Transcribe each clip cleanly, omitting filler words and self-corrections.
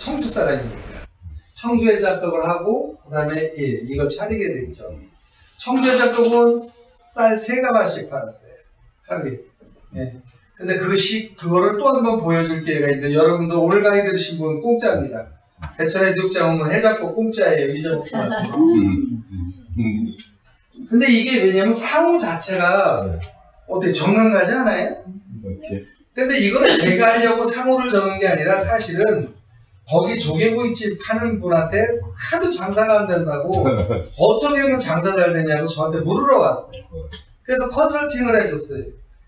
청주 사람이니까. 청주에 작곡을 하고, 그 다음에 이거 차리게 됐죠. 청주에 작곡은 쌀 3가마씩 팔았어요. 하루에. 예. 근데 그거를 또 한 번 보여줄 기회가 있는데, 여러분도 오늘 강의 들으신 분은 공짜입니다. 대천해수욕장 오면 해작곡 공짜예요. 잊어먹지 마세요. 근데 이게 왜냐면 상호 자체가 어떻게 정감 가지 않아요? 근데 이거는 제가 하려고 상호를 적은 게 아니라 사실은 거기 조개구이집 파는 분한테 하도 장사가 안 된다고 어떻게 하면 장사 잘 되냐고 저한테 물으러 왔어요. 그래서 컨설팅을 해줬어요.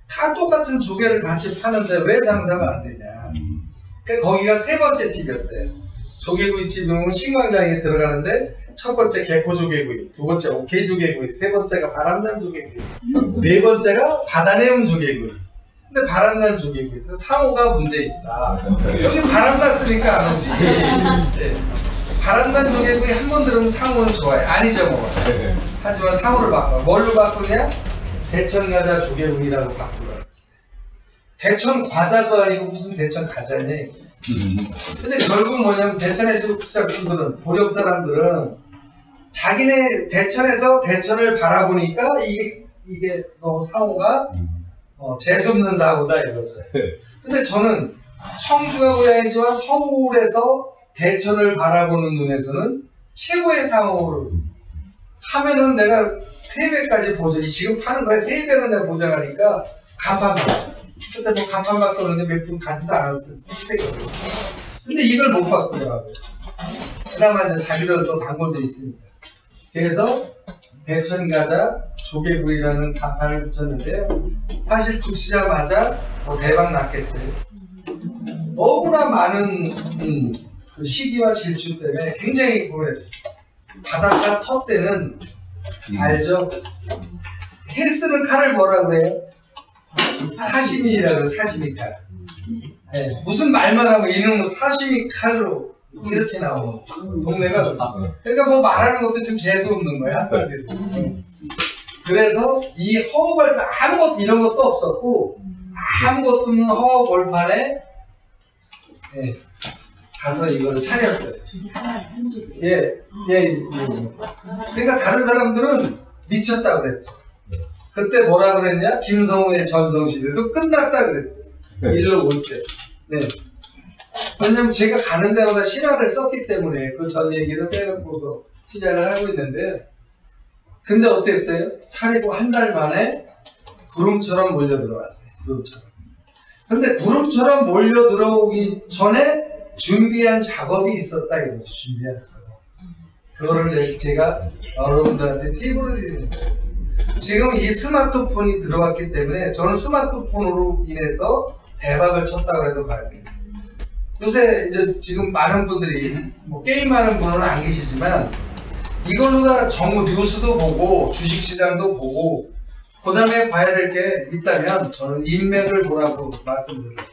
다 똑같은 조개를 같이 파는데 왜 장사가 안 되냐. 그러니까 거기가 3번째 집이었어요. 조개구이집이면 신광장에 들어가는데 첫 번째 개코조개구이, 두 번째 오케이조개구이, 세 번째가 바람난 조개구이, 네 번째가 바다내음 조개구이. 근데 바람난 조개구이 있어. 상호가 문제 있다. 여기 바람났으니까 안 오지. 네. 바람난 조개구이 한 번 들으면 상호는 좋아해. 안 잊어먹어. 하지만 상호를 바꿔. 뭘로 바꾸냐? 대천과자 조개구이라고 바꾸라고 했어요. 대천 과자도 아니고 무슨 대천 과자냐. 근데 결국 뭐냐면 대천에서 투자분들은 고력 사람들은 자기네 대천에서 대천을 바라보니까 이게 너무 상호가 재수없는 사고다 이거죠. 근데 저는 청주가 고향이지만 서울에서 대천을 바라보는 눈에서는 최고의 상호를 하면은 내가 3배까지 보장, 지금 파는 거에 3배는 내가 보장하니까 간판 받아. 근데 뭐 간판 받고 그러는데 몇 분 가지도 않았을 때거든요. 근데 이걸 못 바꾸더라고요. 그나마 이제 자기들도 단골도 있으니까. 그래서 대천과자 조개구이라는 간판을 붙였는데요. 사실 붙이자마자 대박 났겠어요. 너무나 많은 그 시기와 질주 때문에 굉장히 고랬어요. 바닷가 텃새는 알죠? 해 쓰는 칼을 뭐라 그래요? 사시미라고 사시미 칼. 네, 무슨 말만 하면 이놈은 사시미 칼로 이렇게 나오는 동네가. 그러니까 뭐 말하는 것도 좀 재수없는 거야. 그래서 이 허허벌판 아무것도 이런 것도 없었고 아무것도 없는 허허벌판에 가서 이걸 차렸어요. 예. 그러니까 다른 사람들은 미쳤다 그랬죠. 그때 뭐라 그랬냐? 김성우의 전성시대도 끝났다 그랬어요. 일로 올 때. 네. 왜냐면 제가 가는 데마다 신화를 썼기 때문에 그 전 얘기를 빼놓고서 시작을 하고 있는데, 근데 어땠어요? 차리고 한 달 만에 구름처럼 몰려 들어왔어요. 구름처럼. 근데 구름처럼 몰려 들어오기 전에 준비한 작업이 있었다 이거죠. 준비한 작업. 그거를 제가 여러분들한테 팁으로 드리는 거예요. 지금 이 스마트폰이 들어왔기 때문에 저는 스마트폰으로 인해서 대박을 쳤다고 해도 봐야 돼요. 요새 이제 지금 많은 분들이 뭐 게임하는 분은 안 계시지만 이걸로 다 정부 뉴스도 보고 주식시장도 보고 그 다음에 봐야 될 게 있다면 저는 인맥을 보라고 말씀드려요.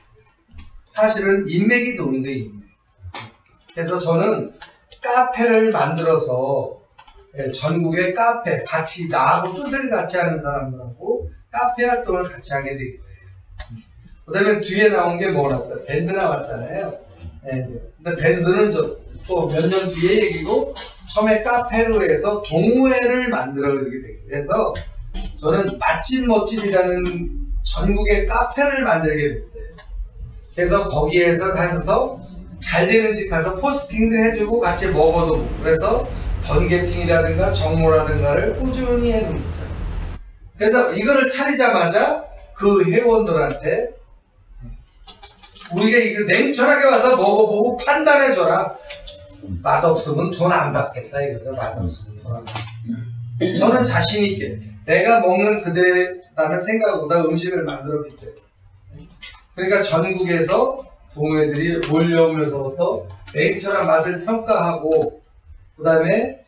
사실은 인맥이 도는 거예요. 인맥. 그래서 저는 카페를 만들어서 전국의 카페 같이 나하고 뜻을 같이 하는 사람들하고 카페 활동을 같이 하게 된 거예요. 그 다음에 뒤에 나온 게 뭐 나왔어요? 밴드 나왔잖아요. 근데 밴드는 또 몇 년 뒤에 얘기고 처음에 카페로 해서 동호회를 만들어지게 된 거예요. 그래서 저는 맛집 멋집이라는 전국의 카페를 만들게 됐어요. 그래서 거기에서 가면서 잘 되는 집 가서 포스팅도 해주고 같이 먹어도 먹고 그래서 번개팅이라든가 정모라든가를 꾸준히 해놓은 거죠. 그래서 이거를 차리자마자 그 회원들한테 우리가 이거 냉철하게 와서 먹어보고 판단해줘라. 맛없으면 돈 안 받겠다 이거죠. 맛없으면 돈 안 받겠다. 저는 자신있게 내가 먹는 그대라는 생각보다 음식을 만들었기 때문에 그러니까 전국에서 동호회들이 몰려오면서부터 냉철한 맛을 평가하고 그 다음에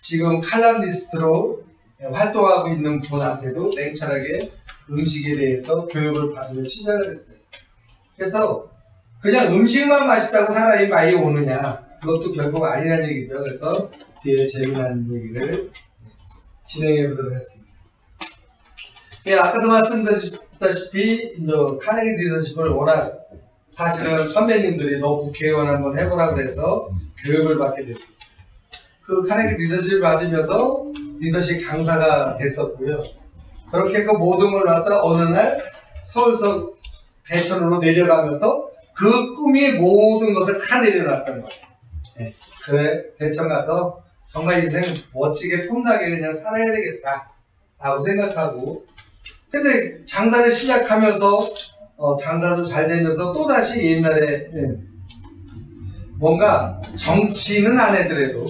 지금 칼럼니스트로 활동하고 있는 분한테도 냉철하게 음식에 대해서 교육을 받으며 시작을 했어요. 그래서 그냥 음식만 맛있다고 사람이 많이 오느냐 그것도 결국 아니라는 얘기죠. 그래서 뒤에 재미난 얘기를 진행해 보도록 하겠습니다. 예, 아까도 말씀드렸다시피 카네기 리더십을 워낙 사실은 선배님들이 너 국회의원 한번 해보라 그래서 교육을 받게 됐었어요. 그 카네기 리더십을 받으면서 리더십 강사가 됐었고요. 그렇게 그 모든 걸 갖다 어느 날 서울서 대천으로 내려가면서 그 꿈이 모든 것을 다 내려놨던 거예요. 네. 그래, 대천 가서 정말 인생 멋지게 폼나게 그냥 살아야 되겠다 라고 생각하고, 근데 장사를 시작하면서 장사도 잘 되면서 또다시 옛날에 뭔가 정치는 안 해더라도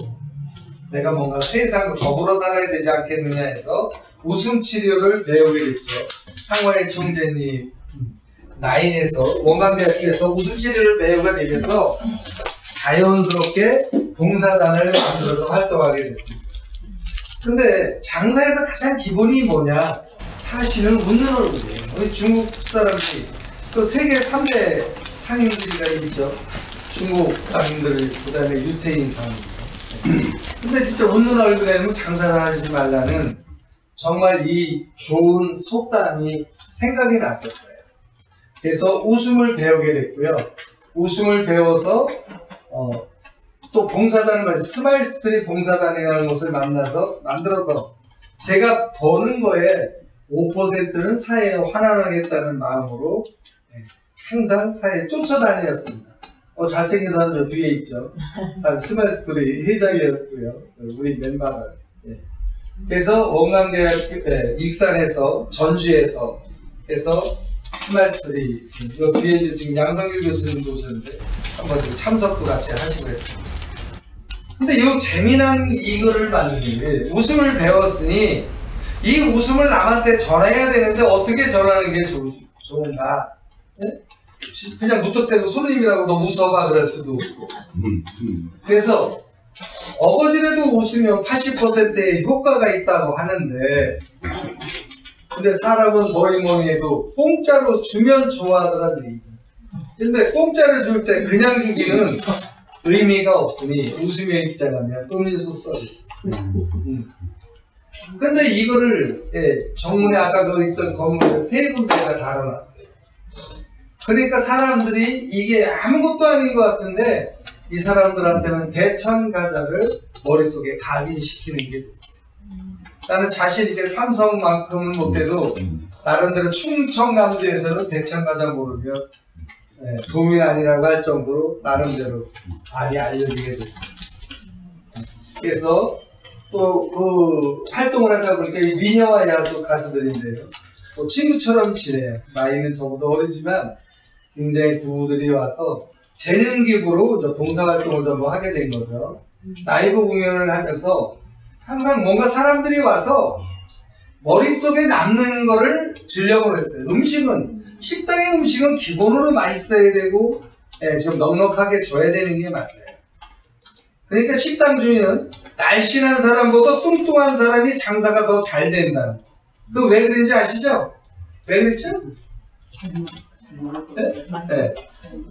내가 뭔가 세상과 더불어 살아야 되지 않겠느냐 해서 웃음치료를 배우게 됐죠. 상화일 총재님 나인에서 원광대학교에서 웃음치료를 배우게 되면서 자연스럽게 봉사단을 만들어서 활동하게 됐습니다. 근데 장사에서 가장 기본이 뭐냐? 사실은 웃는 얼굴이에요. 우리 중국 사람들이 그 세계 3대 상인들이 있죠. 중국 상인들, 그 다음에 유태인 상인들. 근데 진짜 웃는 얼굴에는 장사를 하지 말라는 정말 이 좋은 속담이 생각이 났었어요. 그래서 웃음을 배우게 됐고요. 웃음을 배워서 또 봉사단을 만들어서 스마일 스토리 봉사단이라는 곳을 만들어서 제가 버는 거에 5%는 사회에 환원하겠다는 마음으로 항상 사회에 쫓아다녔습니다. 잘생긴 사람 저 뒤에 있죠. 스마일 스토리 회장이었고요. 우리 멤버가. 그래서 원광대학교 익산에서 전주에서 해서 스마일 스토리 이 뒤에 이제 지금 양성길 교수님도 오셨는데 한번 참석도 같이 하시고 했습니다. 근데 이 재미난 이거를 만드는데 웃음을 배웠으니 이 웃음을 남한테 전해야 되는데 어떻게 전하는 게 좋은가? 네? 그냥 무턱대고 손님이라고 너 웃어봐 그럴 수도 없고. 그래서 어거지라도 웃으면 80%의 효과가 있다고 하는데, 근데 사람은 뭐니 해도 공짜로 주면 좋아하더라는 얘기죠. 근데 공짜를 줄 때 그냥 주기는 의미가 없으니 웃음의 입장하면 음료수 서비스. 근데 이거를 정문에 아까 그 있던 건물을 세 군데가 다뤄놨어요. 그러니까 사람들이 이게 아무것도 아닌 것 같은데 이 사람들한테는 대천 가자를 머릿속에 각인시키는 게 됐어요. 나는 자신 있게 삼성만큼은 못해도 나름대로 충청남도에서는 대천 가자 모르면 도민 아니라고 할 정도로 나름대로 많이 알려지게 됐어요. 그래서 또 그 활동을 하다 보니까 이 미녀와 야수 가수들인데요. 뭐 친구처럼 지내요. 나이는 저보다 어리지만 굉장히 부부들이 와서 재능기부로 봉사활동을 전부 하게 된 거죠. 라이브 공연을 하면서 항상 뭔가 사람들이 와서 머릿속에 남는 거를 주려고 했어요. 식당의 음식은 기본으로 맛있어야 되고 좀 넉넉하게 줘야 되는 게 맞아요. 그러니까 식당 주인은 날씬한 사람보다 뚱뚱한 사람이 장사가 더 잘 된다는 거. 그거 왜 그런지 아시죠? 왜 그랬죠? 네?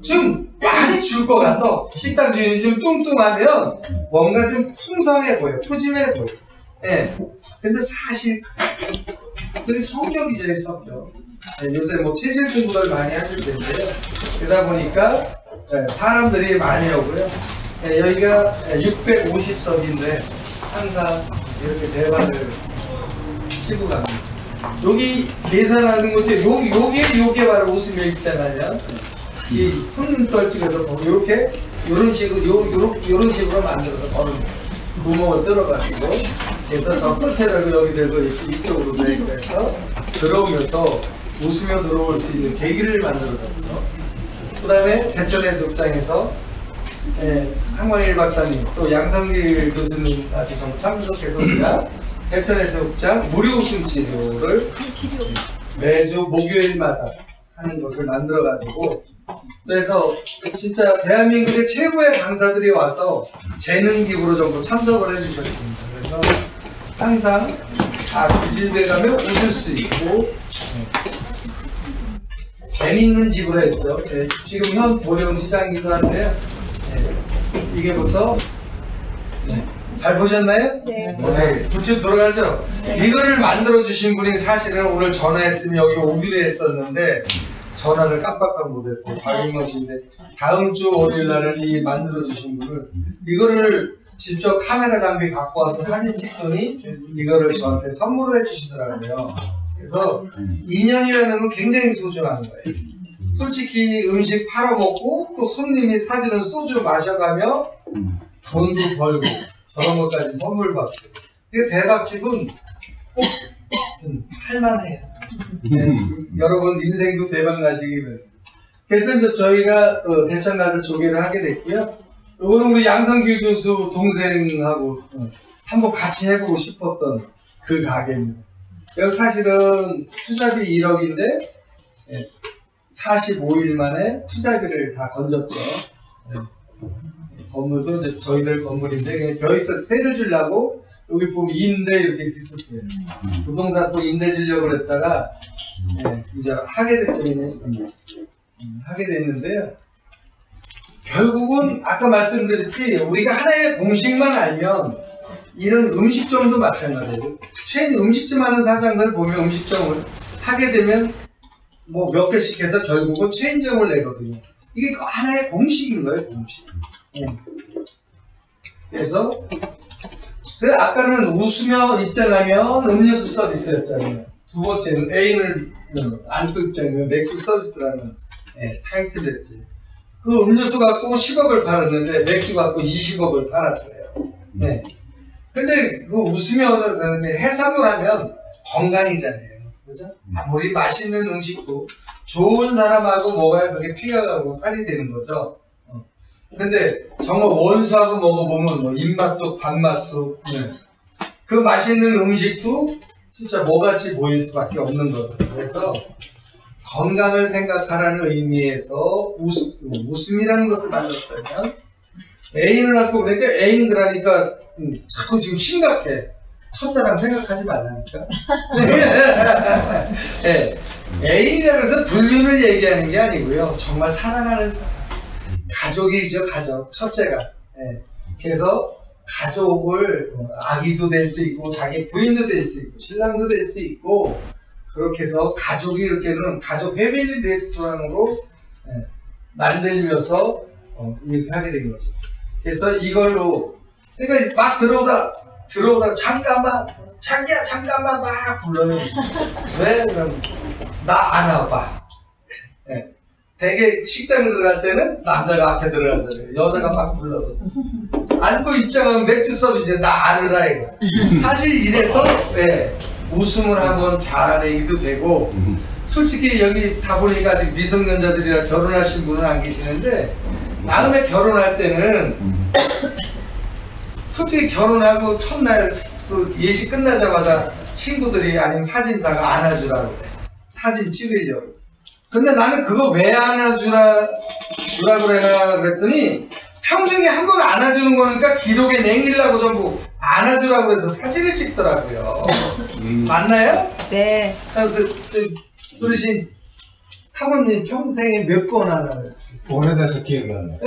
좀 많이 줄 것 같아. 식당 주인이 좀 뚱뚱하면 뭔가 좀 풍성해 보여, 푸짐해 보여. 근데 사실 그게 성격이죠, 성격. 요새 뭐 체질 공부를 많이 하실 텐데요. 그러다 보니까 사람들이 많이 오고요. 여기가 650석인데 항상 이렇게 대화를 치고 갑니다. 여기 계산하는 거죠. 요게 바로 웃음의 입장하냐. 이 손님 떨치면서 이렇게 요런 식으로 만들어서 버는 구멍을 뚫어가지고 그래서 저 끝에 들고 여기 들고 이쪽으로 해서 들어오면서 웃으며 들어올 수 있는 계기를 만들어줬죠. 그 다음에 대천해수욕장에서 한광일 박사님 또 양성길 교수님 같이 좀 참석해서 제가 대천해수욕장 무료 웃음치료를 매주 목요일마다 하는 것을 만들어가지고, 그래서 진짜 대한민국의 최고의 강사들이 와서 재능기부로 전부 참석을 해주셨습니다. 그래서 항상 그 집에 가면 웃을 수 있고 재밌는 집으로 했죠. 지금 현 보령시장이기도 한데요. 이게 벌써 잘 보셨나요? 네. 부츠 들어가죠? 네. 이거를 만들어 주신 분이 사실은 오늘 전화했으면 여기 오기로 했었는데 전화를 깜빡하고 못했어요. 박인건 씨인데 다음 주 월요일 날은 이 만들어주신 분을 이거를 직접 카메라 장비 갖고 와서 사진 찍더니 이거를 저한테 선물을 해주시더라고요. 그래서 인연이라는 건 굉장히 소중한 거예요. 솔직히 음식 팔아먹고 또 손님이 사주는 소주 마셔가며 돈도 벌고 저런 것까지 선물 받고 이게 대박집은 꼭 할만해요. 네. 여러분 인생도 대박 나시기 바랍니다. 그래서 이제 저희가 대천 가서 조개를 하게 됐고요. 이거는 우리 양성길 교수 동생하고 한번 같이 해보고 싶었던 그 가게입니다. 여기 사실은 투자비 1억인데 45일 만에 투자비를 다 건졌죠. 건물도 이제 저희들 건물인데 그냥 벼있어 세를 주려고 여기 보면 임대 이렇게 있었어요. 부동산 또 임대 주려고 그랬다가 이제 하게 됐는데요. 결국은 아까 말씀드렸듯이 우리가 하나의 공식만 알면 이런 음식점도 마찬가지예요. 최근 음식점 하는 사장들 보면 음식점을 하게 되면 뭐 몇 개씩 해서 결국은 체인점을 내거든요. 이게 하나의 공식인 거예요, 공식. 그래서 그래 아까는 웃으며 입장하면 음료수 서비스였잖아요. 두 번째는 애인을 안고 입장하면 맥주 서비스라는 타이틀이었지. 그 음료수 갖고 10억을 팔았는데 맥주 갖고 20억을 팔았어요. 네. 근데 그 웃으며 해산물 하면 건강이잖아요. 그죠? 아무리 맛있는 음식도 좋은 사람하고 먹어야 그게 피가 가고 살이 되는 거죠. 근데 정말 원수하고 먹어보면 뭐 입맛도 밥맛도 그 맛있는 음식도 진짜 뭐같이 보일 수밖에 없는 거죠. 그래서 건강을 생각하라는 의미에서 웃음이라는 것을 만들었다면 애인을 갖고 그러니까 애인 그러니까 자꾸 지금 심각해. 첫사랑 생각하지 말라니까. 네. 애인이라고 해서 불륜을 얘기하는 게 아니고요. 정말 사랑하는 사람. 가족이죠, 가족. 첫째가. 네. 그래서 가족을 아기도 될 수 있고 자기 부인도 될 수 있고 신랑도 될 수 있고 그렇게 해서 가족이 이렇게는 가족 패밀리 레스토랑으로 만들면서 이렇게 하게 된 거죠. 그래서 이걸로 그러니까 막 들어오다 잠깐만 자기야 잠깐만 막 불러요. 왜? 그럼 나 안아봐. 네. 되게 식당에 들어갈 때는 남자가 앞에 들어가잖아요. 여자가 막 불러서 안고 입장하면 맥주 서비스 나 안으라 이거. 사실 이래서 웃음을 한번 자아내기도 되고 솔직히 여기 다 보니까 아직 미성년자들이라 결혼하신 분은 안 계시는데 다음에 결혼할 때는 솔직히 결혼하고 첫날 그 예식 끝나자마자 친구들이 아니면 사진사가 안아주라고 그래. 사진 찍으려고. 근데 나는 그거 왜 안아주라 그랬더니 평생에 한 번 안아주는 거니까 기록에 남기려고 전부 안아주라고 해서 사진을 찍더라고요. 맞나요? 네. 그래서 어르신 사모님 평생에 몇 번 안아요? 오래돼서 기억이 안 나.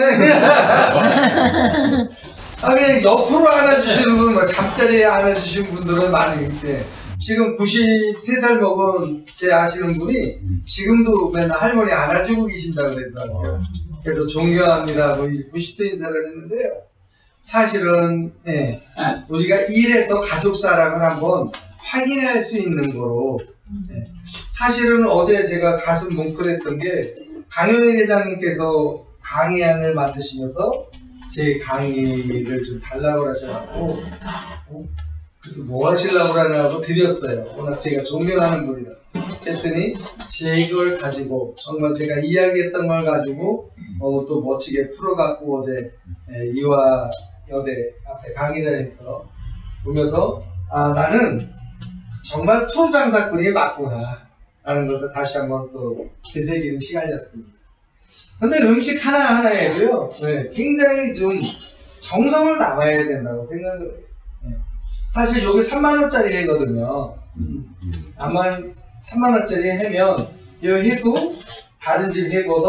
그냥 옆으로 안아주시는 분, 잠자리에 안아주시는 분들은 많은데 지금 93살 먹은 제 아시는 분이 지금도 맨날 할머니 안아주고 계신다고 그러더라고요. 그래서 존경합니다. 뭐 90대 인사를 했는데요. 사실은 우리가 일해서 가족 사랑을 한번 확인할 수 있는 거로 사실은 어제 제가 가슴 뭉클했던 게 강현일 회장님께서 강의안을 만드시면서 제 강의를 좀 달라고 하셔가지고 그래서 뭐 하시려고 하냐고 드렸어요. 워낙 제가 존경하는 분이라. 그랬더니 제 걸 가지고 정말 제가 이야기했던 걸 가지고 또 멋지게 풀어갖고 어제 이화여대 앞에 강의를 해서 보면서 나는 정말 프로장사꾼이 맞구나 라는 것을 다시 한번 또 되새기는 시간이었습니다. 근데 음식 하나하나에도요 굉장히 좀 정성을 담아야 된다고 생각을 해요. 사실 여기 3만원짜리 해거든요. 아마 3만원짜리 해면 이 해도 다른 집 해보다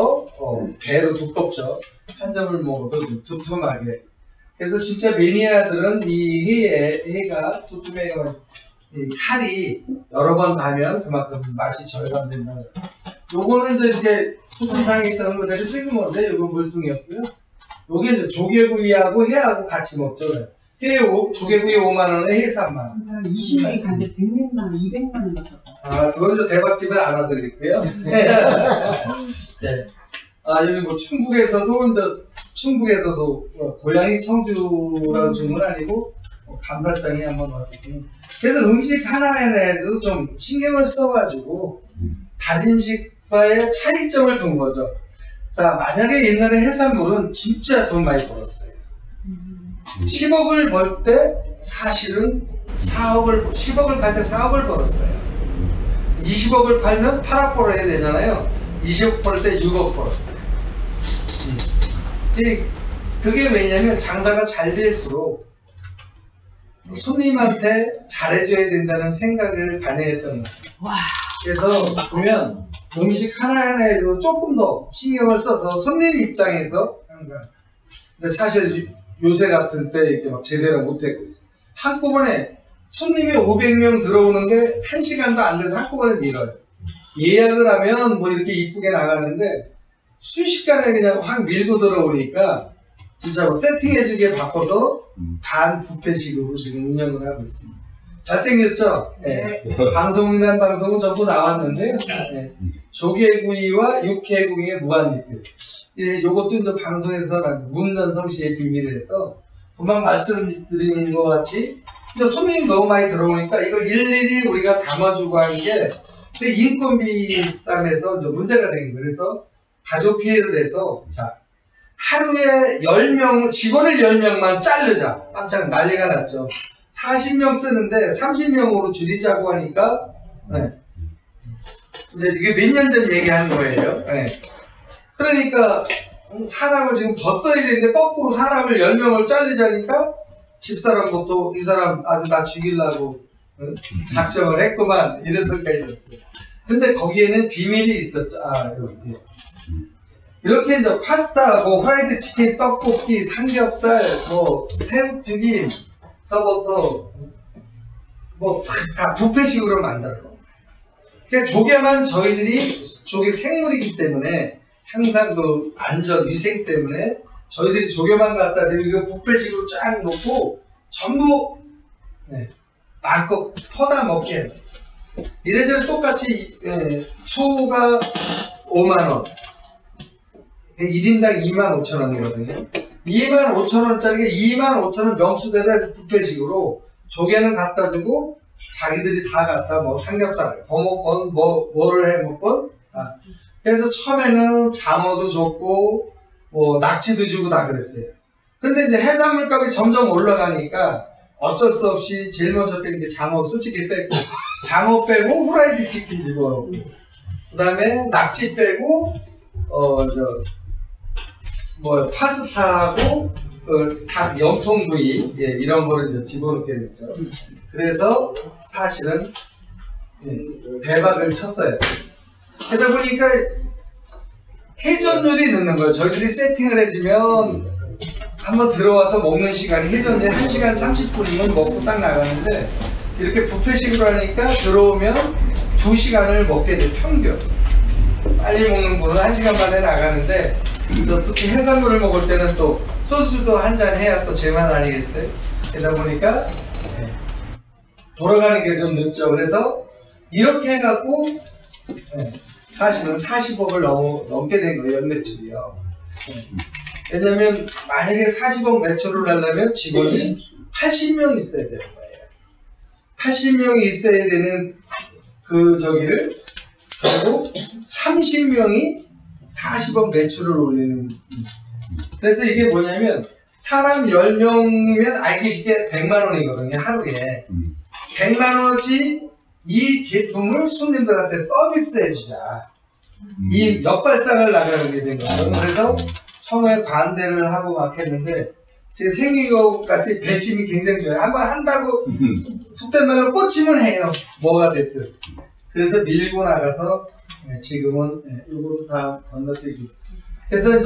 배로 두껍죠. 한 점을 먹어도 두툼하게. 그래서 진짜 매니아들은 이 해가 두툼해가 칼이 여러 번 닿으면 그만큼 맛이 절감된다. 요거는 이제 이렇게 소금상에 있던 그대로 찍은 건데, 요건 물뚱이었고요. 요게 이제 조개구이하고 회하고 같이 먹죠. 조개구이 5만원에 회 3만원. 20명이 갔는데 100명만 원, 200만 원 갔었다. 아, 그건 저 대박집에 안 와서 그랬고요. 네. 아, 여기 뭐 충북에서도 고향이 청주라는 주문 아니고 감사장이 한번 왔었군요. 그래서 음식 하나에도 좀 신경을 써가지고 다진식과의 차이점을 둔 거죠. 자, 만약에 옛날에 해산물은 진짜 돈 많이 벌었어요. 10억을 벌 때 사실은 10억을 팔 때 4억을 벌었어요. 20억을 팔면 8억 벌어야 되잖아요. 20억 벌 때 6억 벌었어요. 그게 왜냐면 장사가 잘 될수록 손님한테 잘해줘야 된다는 생각을 반영했던 거예요. 그래서 보면 음식 하나하나에도 조금 더 신경을 써서 손님 입장에서 항상. 근데 사실 요새 같은 때 이렇게 막 제대로 못하고 있어요. 한꺼번에 손님이 500명 들어오는 게 1시간도 안 돼서 한꺼번에 밀어요. 예약을 하면 뭐 이렇게 이쁘게 나가는데 순식간에 그냥 확 밀고 들어오니까 진짜 뭐 세팅해주기에 바빠서 반 뷔페식으로 지금 운영을 하고 있습니다. 잘생겼죠? 네. 방송이란 방송은 전부 나왔는데요. 네. 조개구이와 육회구이의 무한리필. 예, 요것도 이제 방송에서 문전성시의 비밀을 해서 금방 말씀드린 것 같이 이제 손님이 너무 많이 들어오니까 이걸 일일이 우리가 담아주고 하는 게 인건비 쌈에서 이제 문제가 된 거예요. 그래서 가족회의를 해서 자, 하루에 10명, 직원을 10명만 자르자. 깜짝 난리가 났죠. 40명 쓰는데 30명으로 줄이자고 하니까, 네. 이제 이게 몇 년 전 얘기한 거예요. 네. 그러니까, 사람을 지금 더 써야 되는데, 거꾸로 사람을 10명을 자르자니까, 집사람부터 이 사람 아주 나 죽이려고, 작정을 했구만. 이래서까지 됐어요. 근데 거기에는 비밀이 있었죠. 아, 이렇게 이제 파스타, 뭐, 후라이드 치킨, 떡볶이, 삼겹살, 뭐, 새우튀김, 서버터, 뭐, 다 뷔페식으로 만들어 놓은 거예요. 그러니까 조개만 저희들이, 조개 생물이기 때문에, 항상 그 안전, 위생 때문에, 저희들이 조개만 갖다 드리고 뷔페식으로 쫙 놓고, 전부, 네, 마음껏 퍼다 먹게 해요. 이래저래 똑같이, 소가 5만원. 1인당 25,000원이거든요. 25,000원짜리가 25,000원 명수대로 해서 뷔페식으로 조개는 갖다 주고 자기들이 다 갖다 뭐 삼겹살 거먹건 뭐를 해 먹건 그래서 처음에는 장어도 줬고 뭐 낙지도 주고 다 그랬어요. 근데 이제 해산물 값이 점점 올라가니까 어쩔 수 없이 제일 먼저 뺀 게 장어 솔직히 빼고 장어 빼고 후라이드 치킨 집어넣고 그 다음에 낙지 빼고 파스타하고, 닭 염통구이, 예, 이런 거를 이제 집어넣게 됐죠. 그래서 사실은, 대박을 쳤어요. 그러다 보니까 회전율이 늦는 거예요. 저희들이 세팅을 해주면 한번 들어와서 먹는 시간이 회전율 1시간 30분이면 먹고 딱 나가는데 이렇게 뷔페식으로 하니까 들어오면 2시간을 먹게 돼, 평균. 빨리 먹는 분은 1시간 만에 나가는데 또 특히 해산물을 먹을 때는 또 소주도 한 잔 해야 또 제맛 아니겠어요? 그러다 보니까 돌아가는 게 좀 늦죠. 그래서 이렇게 해갖고 사실은 40억을 넘게 된 거예요. 연매출이요. 왜냐면 만약에 40억 매출을 하려면 직원이 80명 있어야 되는 거예요. 80명이 있어야 되는 그리고 30명이 40억 매출을 올리는. 그래서 이게 뭐냐면 사람 10명이면 알기 쉽게 100만원이거든요. 하루에 100만원어치 이 제품을 손님들한테 서비스해 주자. 이 역발상을 나가는 게 된 거죠. 그래서 처음에 반대를 하고 막 했는데 지금 생긴 것 같이 배심이 굉장히 좋아요. 한번 한다고 속된 말로 꽂히면 해요. 뭐가 됐든. 그래서 밀고 나가서 지금은 이거로 다 건너뛰고. 그래서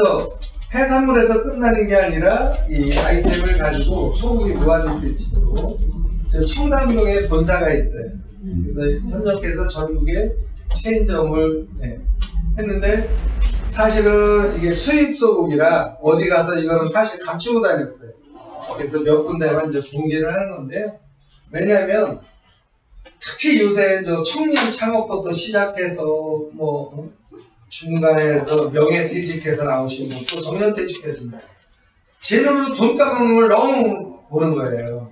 해산물에서 끝나는 게 아니라 이 아이템을 가지고 소고기 무한리필집으로 청담동에 본사가 있어요. 그래서 협력해서 전국에 체인점을 했는데 사실은 이게 수입 소고기라 어디 가서 이거는 사실 감추고 다녔어요. 그래서 몇 군데만 이제 공개를 하는 건데요. 왜냐하면 특히 요새 저 청년 창업부터 시작해서 뭐 중간에서 명예퇴직해서 나오신 분 또 정년퇴직해서 제 눈으로 돈 까먹는 걸 너무 보는 거예요.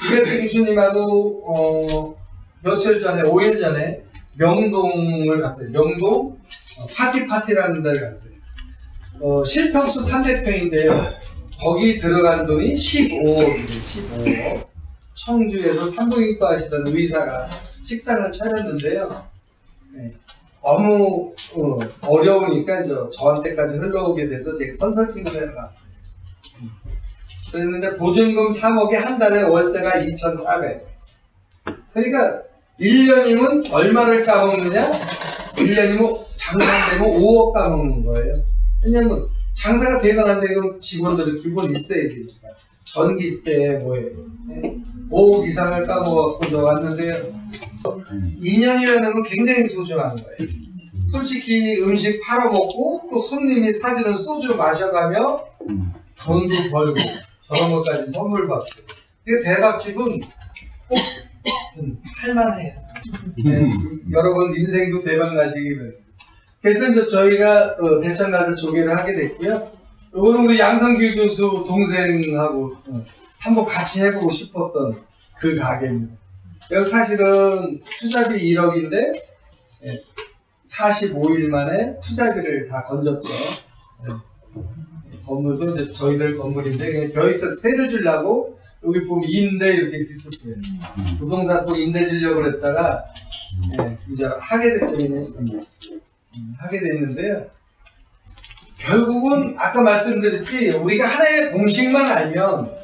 이백태 교수님하고 며칠 전에 5일 전에 명동을 갔어요. 명동 파티라는 데를 갔어요. 실평수 300평인데요. 거기 들어간 돈이 15억이에요. 15억. 청주에서 산부인과 하시던 의사가 식당을 차렸는데요. 네. 너무 어려우니까 저한테까지 흘러오게 돼서 제가 컨설팅을 해러 갔어요. 그랬는데 보증금 3억에 한 달에 월세가 2,400. 그러니까 1년이면 얼마를 까먹느냐? 1년이면 장사되면 5억 까먹는 거예요. 왜냐면 장사가 되건 안 되건 직원들은 기본 있어야 되니까. 전기세 뭐예요. 5억 이상을 까먹고 왔는데요. 2년이라는 건 굉장히 소중한 거예요. 솔직히 음식 팔아먹고 또 손님이 사주는 소주 마셔가며 돈도 벌고 저런 것까지 선물 받고. 이게 대박집은 꼭 할만해요. 네. 여러분 인생도 대박 나시기 바랍니다. 그래서 이제 저희가 대천 가서 조개를 하게 됐고요. 이거는 우리 양성길 교수 동생하고 한번 같이 해보고 싶었던 그 가게입니다. 여기 사실은 투자비 1억인데 45일 만에 투자비를 다 건졌죠. 건물도 이제 저희들 건물인데 그냥 벼있어서 세를 주려고 여기 보면 임대 이렇게 있었어요. 부동산 또 임대 주려고 그랬다가 이제 하게 됐죠. 하게 됐는데요. 결국은 아까 말씀드렸듯이 우리가 하나의 공식만 알면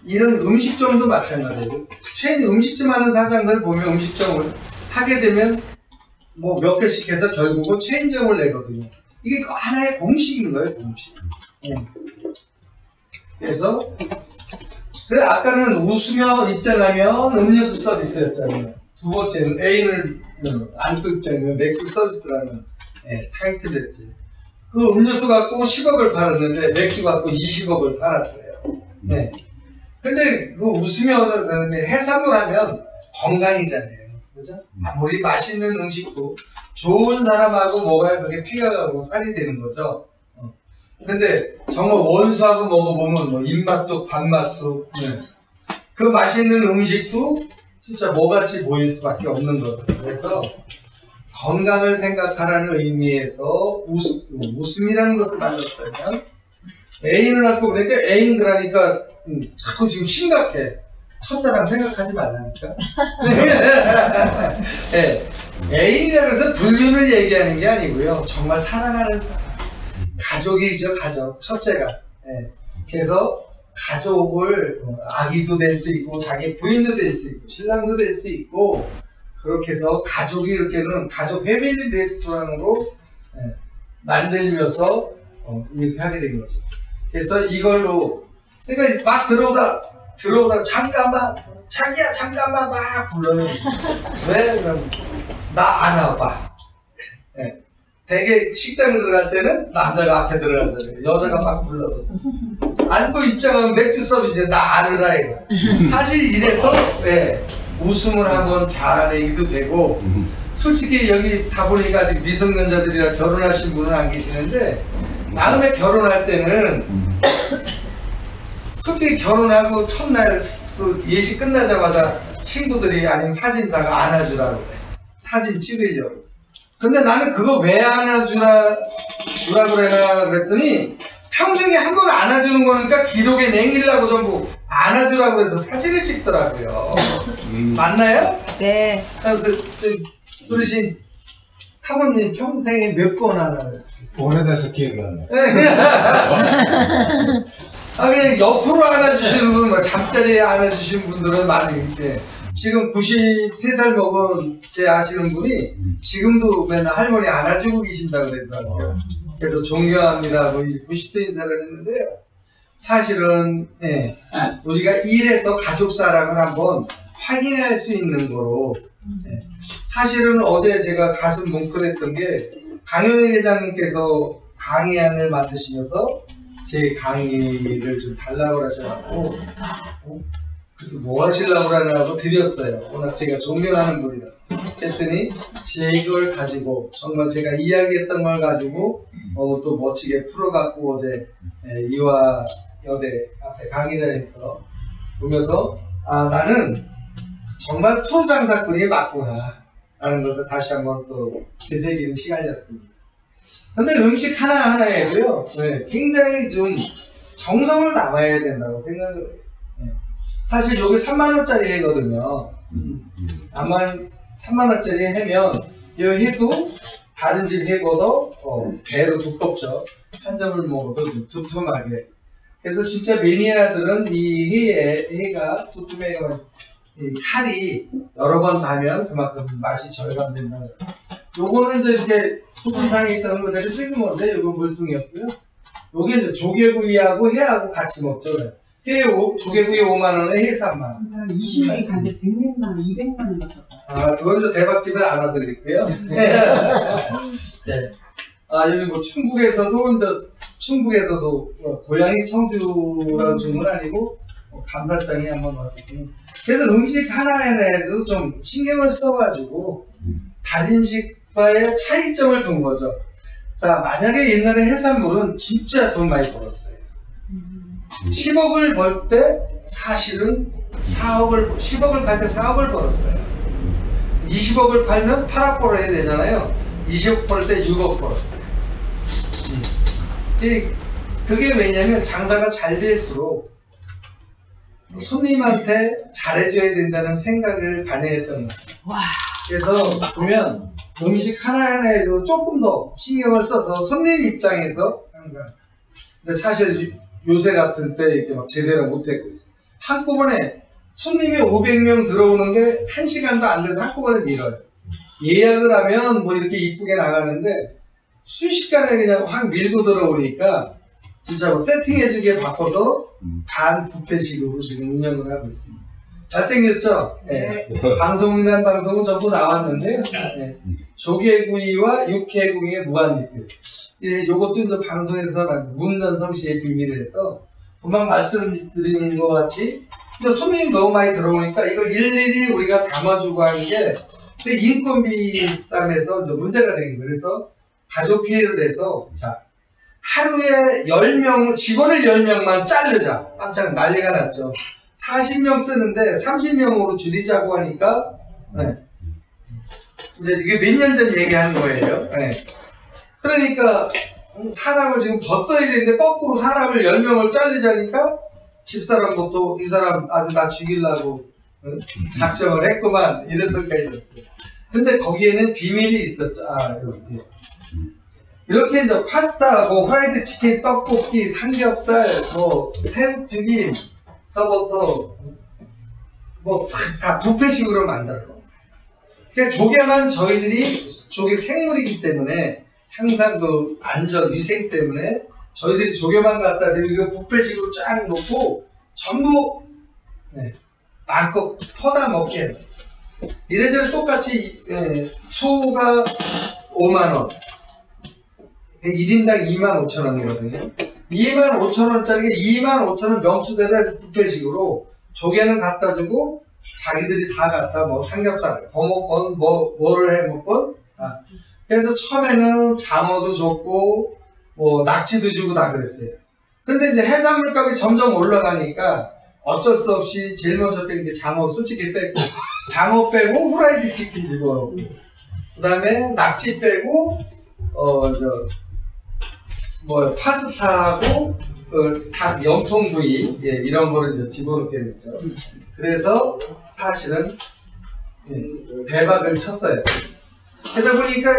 이런 음식점도 마찬가지예요. 최근 음식점 하는 사장들 보면 음식점을 하게 되면 뭐 몇 개씩 해서 결국은 체인점을 내거든요. 이게 하나의 공식인 거예요, 공식. 그래서 그래 아까는 웃으며 입장하면 음료수 서비스였잖아요. 두 번째는 애인을 안고 입장하면 맥주 서비스라는 타이틀이었지. 그 음료수 갖고 10억을 팔았는데 맥주 갖고 20억을 팔았어요. 네. 근데 그 웃으며 해산물 하면 건강이잖아요. 그죠? 아무리 맛있는 음식도 좋은 사람하고 먹어야 그게 피가 가고 살이 되는 거죠. 근데 정말 원수하고 먹어보면 뭐 입맛도 밥맛도 그 맛있는 음식도 진짜 뭐같이 보일 수밖에 없는 거거든요. 그래서 건강을 생각하라는 의미에서 웃음이라는 것을 만들었다면 애인을 낳고 그러니까 애인들하니까 자꾸 지금 심각해. 첫사랑 생각하지 말라니까. 네. 애인이라고 해서 불륜을 얘기하는 게 아니고요. 정말 사랑하는 사람. 가족이죠, 가족. 첫째가. 네. 그래서 가족을 아기도 될 수 있고 자기 부인도 될 수 있고 신랑도 될 수 있고 그렇게 해서 가족이 이렇게는 가족 패밀리 레스토랑으로 만들면서 이렇게 하게 된 거죠. 그래서 이걸로 그러니까 막 들어오다 잠깐만 자기야 잠깐만 막 불러요. 왜? 그럼 나 안아봐. 되게 식당에 들어갈 때는 남자가 앞에 들어가잖아요. 여자가 막 불러서 안고 입장하면 맥주 서비스 나 안으라 이거. 사실 이래서 웃음을 한번 자아내기도 되고 솔직히 여기 다 보니까 아직 미성년자들이라 결혼하신 분은 안 계시는데 다음에 결혼할 때는 솔직히 결혼하고 첫날 그 예식 끝나자마자 친구들이 아니면 사진사가 안아주라고 그래. 사진 찍으려고. 근데 나는 그거 왜 안아주라 그래라 그랬더니 평생에 한 번 안아주는 거니까 기록에 남기려고 전부 안아주라고 해서 사진을 찍더라고요. 맞나요? 네. 그래서 어르신 사모님 평생에 몇 번 안아요? 오래돼서 기억이 안 나요. 그냥 옆으로 안아주시는 분은 뭐 잠자리에 안아주시는 분들은 많이 있는데 지금 93살 먹은 제 아시는 분이 지금도 맨날 할머니 안아주고 계신다고 그랬더라고요. 그래서 존경합니다. 뭐 이제 90대 인사를 했는데요. 사실은 우리가 일에서 가족 사랑을 한번 확인할 수 있는 거로 사실은 어제 제가 가슴 뭉클했던 게 강효인 회장님께서 강의안을 만드시면서 제 강의를 좀 달라고 하셔가지고 그래서 뭐 하시려고 하냐고 드렸어요. 워낙 제가 존경하는 분이라. 그랬더니 제 걸 가지고 정말 제가 이야기했던 걸 가지고 또 멋지게 풀어갖고 어제 이화여대 앞에 강의를 해서 보면서 나는 정말 프로장사꾼이 맞구나 라는 것을 다시 한번 또 되새기는 시간이었습니다. 근데 음식 하나하나에도요 굉장히 좀 정성을 담아야 된다고 생각을 해요. 사실 여기 3만원짜리 해거든요. 아마 3만원짜리 해면 이 해도 다른 집 해보다 배로 두껍죠. 한 점을 먹어도 두툼하게. 그래서 진짜 매니아들은 이 해가 두툼해가 칼이 여러 번 닿으면 그만큼 맛이 절감된다. 요거는 이제 이렇게 소금상에 있던 그대로 찍은 건데 요건 물통이었고요. 요게 이제 조개구이하고 회하고 같이 먹죠. 회 조개구이 5만원에 해 3만원. 20명이 갔는데 100몇만 원, 200만 원 갔었다. 그건 저 대박집에 안 와서 그랬고요. 네. 여기 뭐 충북에서도 고향이 청주라는 주문 아니고 감사장에 한번 왔었군요. 그래서 음식 하나에도 좀 신경을 써가지고 다진식과의 차이점을 둔 거죠. 자, 만약에 옛날에 해산물은 진짜 돈 많이 벌었어요. 10억을 벌 때 사실은 10억을 팔 때 4억을 벌었어요. 20억을 팔면 8억 벌어야 되잖아요. 20억 벌 때 6억 벌었어요. 그게 왜냐면 장사가 잘 될수록 손님한테 잘해줘야 된다는 생각을 반영했던 거예요. 그래서 보면 음식 하나하나에도 조금 더 신경을 써서 손님 입장에서 항상. 근데 사실 요새 같은 때 이렇게 막 제대로 못하고 있어요. 한꺼번에 손님이 500명 들어오는 게 1시간도 안 돼서 한꺼번에 밀어요. 예약을 하면 뭐 이렇게 이쁘게 나가는데 순식간에 그냥 확 밀고 들어오니까 진짜 뭐 세팅해주기에 바빠서 반 뷔페식으로 지금 운영을 하고 있습니다. 잘생겼죠? 네. 방송이란 방송은 전부 나왔는데요. 네. 조개구이와 육회구이의 무한리필. 요것도 이제 방송에서 문전성 씨의 비밀을 해서 금방 말씀드리는 것 같이 근데 손님이 너무 많이 들어오니까 이걸 일일이 우리가 담아주고 하는 게 인건비 쌈에서 문제가 되는 거예요. 그래서 가족 회의를 해서 자 하루에 10명 직원을 10명만 자르자. 깜짝 난리가 났죠. 40명 쓰는데 30명으로 줄이자고 하니까 이제 이게 몇 년 전 얘기한 거예요. 그러니까 사람을 지금 더 써야 되는데 거꾸로 사람을 10명을 자르자니까 집사람도 또 이 사람 아주 나 죽이려고 작정을 했구만 이런 생각이 들었어요. 근데 거기에는 비밀이 있었죠. 이렇게 이제 파스타, 뭐 프라이드 치킨, 떡볶이, 삼겹살, 뭐 새우튀김, 서버터 뭐 다 뷔페식으로 만들어. 그러니까 조개만 저희들이 조개 생물이기 때문에 항상 그 안전 위생 때문에 저희들이 조개만 갖다 드리고 뷔페식으로 쫙 놓고 전부 마음껏 퍼다 먹게 해요. 이래저래 똑같이 소가 5만원 1인당 25,000원이거든요 25,000원짜리가 25,000원 명수대로 해서 뷔페식으로 조개는 갖다 주고 자기들이 다 갖다 뭐 삼겹살 거먹건 뭐를 해먹건 그래서 처음에는 장어도 줬고 뭐 낙지도 주고 다 그랬어요. 근데 이제 해산물 값이 점점 올라가니까 어쩔 수 없이 제일 먼저 뺀 게 장어 솔직히 뺐고 장어 빼고 후라이드 치킨 집어넣고 그 다음에 낙지 빼고 파스타하고 닭 염통구이 이런 거를 이제 집어넣게 됐죠. 그래서 사실은 대박을 쳤어요. 그러다 보니까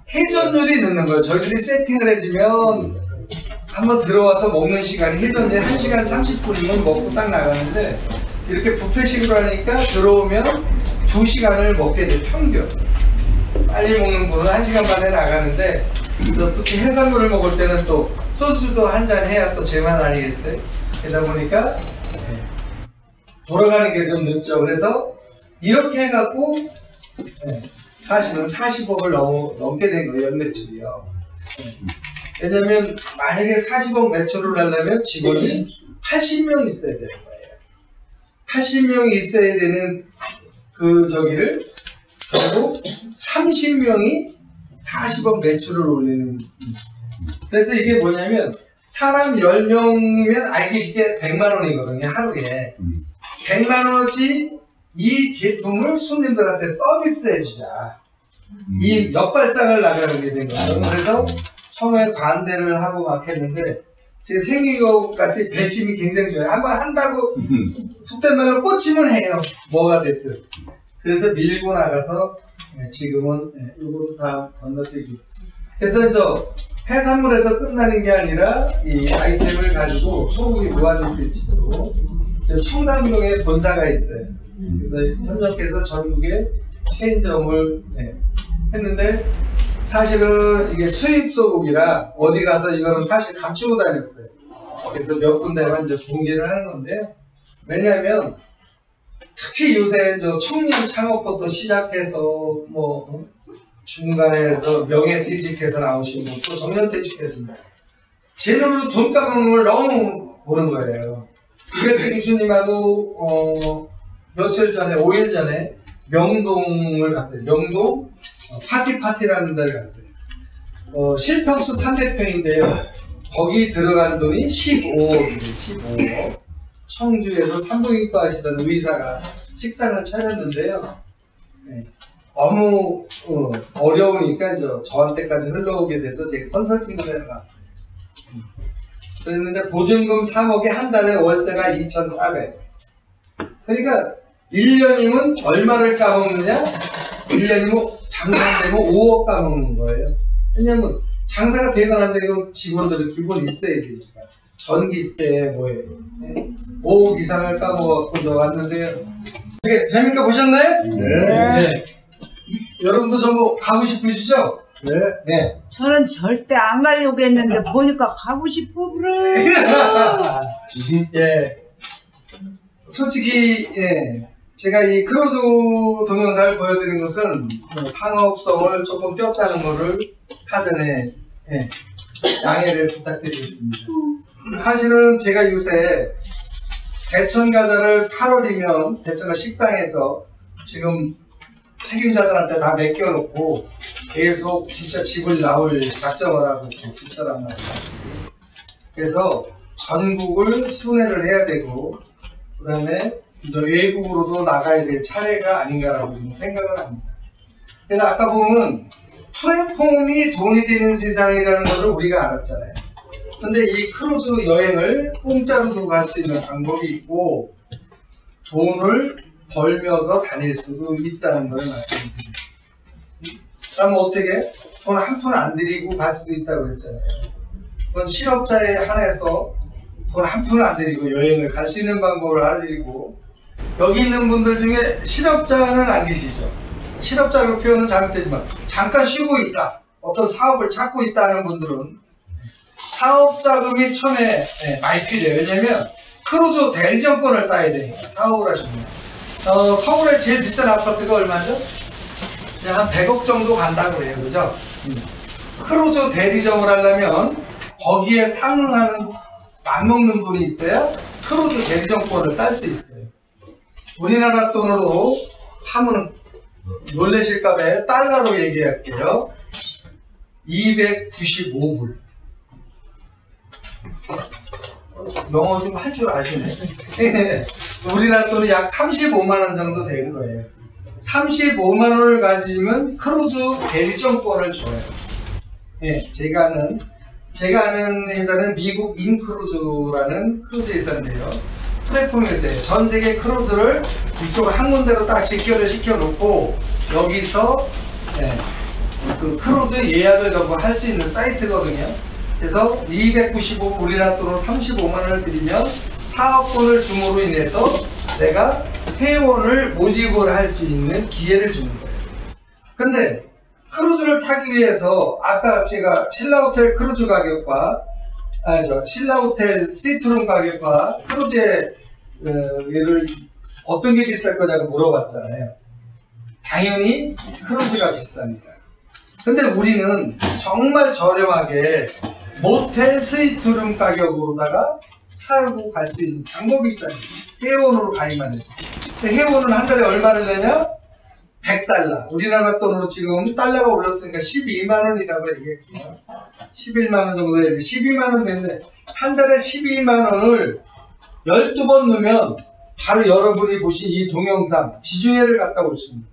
회전율이 늦는 거예요. 저희들이 세팅을 해주면 한번 들어와서 먹는 시간이 회전율이 1시간 30분이면 먹고 딱 나가는데 이렇게 뷔페식으로 하니까 들어오면 2시간을 먹게 돼 평균. 빨리 먹는 분은 1시간 반에 나가는데 또 특히 해산물을 먹을 때는 또 소주도 한잔 해야 또 제맛 아니겠어요? 그러다 보니까 돌아가는 게 좀 늦죠. 그래서 이렇게 해갖고 사실은 40억을 넘게 된 거예요, 연매출이요. 왜냐면 만약에 40억 매출을 하려면 직원이 80명 있어야 되는 거예요. 80명이 있어야 되는 저기를 그리고 30명이 40억 매출을 올리는. 그래서 이게 뭐냐면 사람 10명이면 알기 쉽게 100만 원이거든요, 하루에. 100만 원어치 이 제품을 손님들한테 서비스해 주자. 이 역발상을 나가게 된 거죠. 그래서 처음에 반대를 하고 막 했는데 지금 생긴 것 같이 배심이 굉장히 좋아요. 한번 한다고 속된 말로 꽂히면 해요. 뭐가 됐든. 그래서 밀고 나가서 지금은 이것도 다 건너뛰기. 그래서 해산물에서 끝나는 게 아니라 이 아이템을 가지고 소고기 무한리필집으로 청담동에 본사가 있어요. 그래서 협력해서 전국에 체인점을 했는데 사실은 이게 수입 소고기라 어디 가서 이거는 사실 감추고 다녔어요. 그래서 몇 군데만 이제 공개를 하는 건데요. 왜냐하면 특히 요새 청년 창업부터 시작해서 뭐 중간에서 명예퇴직해서 나오신 분 또 정년퇴직해서 제대로 돈 까먹는 걸 너무 보는 거예요. 이백대 교수님하고 며칠 전에 5일 전에 명동을 갔어요. 명동 파티라는 데를 갔어요. 실평수 300평인데요. 거기 들어간 돈이 15억이에요. 15억. 청주에서 산부인과 하시던 의사가 식당을 차렸는데요. 너무 어려우니까 저한테까지 흘러오게 돼서 제가 컨설팅을 해놨어요. 그랬는데 보증금 3억에 한 달에 월세가 2,400. 그러니까 1년이면 얼마를 까먹느냐? 1년이면 장사되면 5억 까먹는 거예요. 왜냐면 장사가 되건 안 되건 직원들은 기본 있어야 되니까. 전기세 뭐예요. 5억 이상을 까먹어갖고 왔는데요. 되게 재밌게 보셨나요? 네. 여러분도 전부 가고 싶으시죠? 네. 저는 절대 안 가려고 했는데 보니까 가고 싶어 그래. 예. 솔직히 제가 이 크루즈 동영상을 보여드린 것은 상업성을 조금 띄었다는 거를 사전에 양해를 부탁드리겠습니다. 사실은 제가 요새 대천 과자를 8월이면 대천의 식당에서 지금 책임자들한테 다 맡겨놓고 계속 진짜 집을 나올 작정을 하고 있어요. 집사람 같이. 그래서 전국을 순회를 해야 되고 그 다음에 외국으로도 나가야 될 차례가 아닌가라고 생각을 합니다. 그래서 아까 보면 플랫폼이 돈이 되는 세상이라는 것을 우리가 알았잖아요. 근데 이 크루즈 여행을 공짜로도 갈 수 있는 방법이 있고 돈을 벌면서 다닐 수도 있다는 걸 말씀드립니다. 그러면 어떻게? 돈 한 푼 안 들이고 갈 수도 있다고 그랬잖아요. 그건 실업자에 한해서 돈 한 푼 안 들이고 여행을 갈 수 있는 방법을 알려드리고 여기 있는 분들 중에 실업자는 안 계시죠? 실업자로 표현은 잘못되지만 잠깐 쉬고 있다. 어떤 사업을 찾고 있다는 분들은 사업자금이 처음에 많이 필요해요. 왜냐면 크루즈 대리점권을 따야 되니까 사업을 하시면 서울에 제일 비싼 아파트가 얼마죠? 그냥 한 100억 정도 간다고 그래요. 그죠? 크루즈 대리점을 하려면 거기에 상응하는 맞먹는 분이 있어야 크루즈 대리점권을 딸 수 있어요. 우리나라 돈으로 하면 놀라실까봐 달러로 얘기할게요. 295불. 영어 좀 할 줄 아시네. 우리나라 돈은 약 35만원 정도 되는 거예요. 35만원을 가지면 크루즈 대리점권을 줘요. 제가 아는 회사는 미국 인크루즈라는 크루즈 회사인데요. 플랫폼 회사예요. 전 세계 크루즈를 이쪽 한 군데로 딱 직결을 시켜놓고 여기서 그 크루즈 예약을 전부 할 수 있는 사이트거든요. 그래서 295 우리나라 돈으로 35만원을 드리면 사업권을 줌으로 인해서 내가 회원을 모집을 할 수 있는 기회를 주는 거예요. 근데 크루즈를 타기 위해서 아까 제가 신라호텔 크루즈 가격과 신라호텔 시트룸 가격과 크루즈의 얘를 어떤 게 비쌀 거냐고 물어봤잖아요. 당연히 크루즈가 비쌉니다. 근데 우리는 정말 저렴하게 모텔 스위트룸 가격으로다가 타고 갈 수 있는 방법이 있잖아요. 회원으로 가입만 해도. 회원은 한 달에 얼마를 내냐? 100달러. 우리나라 돈으로 지금 달러가 올랐으니까 12만 원이라고 얘기했고요. 11만 원 정도 되는데 12만 원 되는데 한 달에 12만 원을 12번 넣으면 바로 여러분이 보신 이 동영상 지중해를 갔다 올 수 있습니다.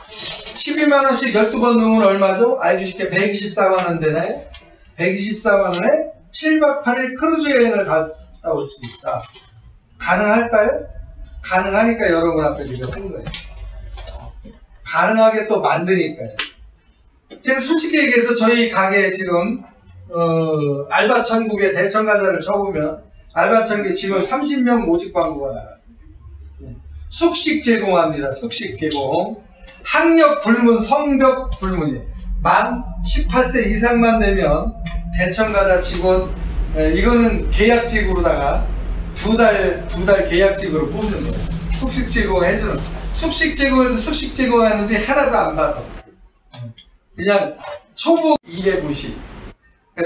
12만 원씩 12번 넣으면 얼마죠? 알기 쉽게 124만 원 되나요? 124만 원에 7박 8일 크루즈 여행을 갔다 올 수 있다. 가능할까요? 가능하니까 여러분 앞에 제가 쓴 거예요. 가능하게 또 만드니까요. 제가 솔직히 얘기해서 저희 가게 지금 알바천국에 대청가자를 쳐보면 알바천국에 지금 30명 모집 광고가 나갔습니다. 숙식 제공합니다. 숙식 제공. 학력 불문, 성벽 불문이 만 18세 이상만 되면 대청가자 직원, 이거는 계약직으로다가 두 달 계약직으로 뽑는 거예요. 숙식 제공해주는. 숙식 제공해도 숙식 제공하는데 하나도 안 받아. 그냥 초보 250.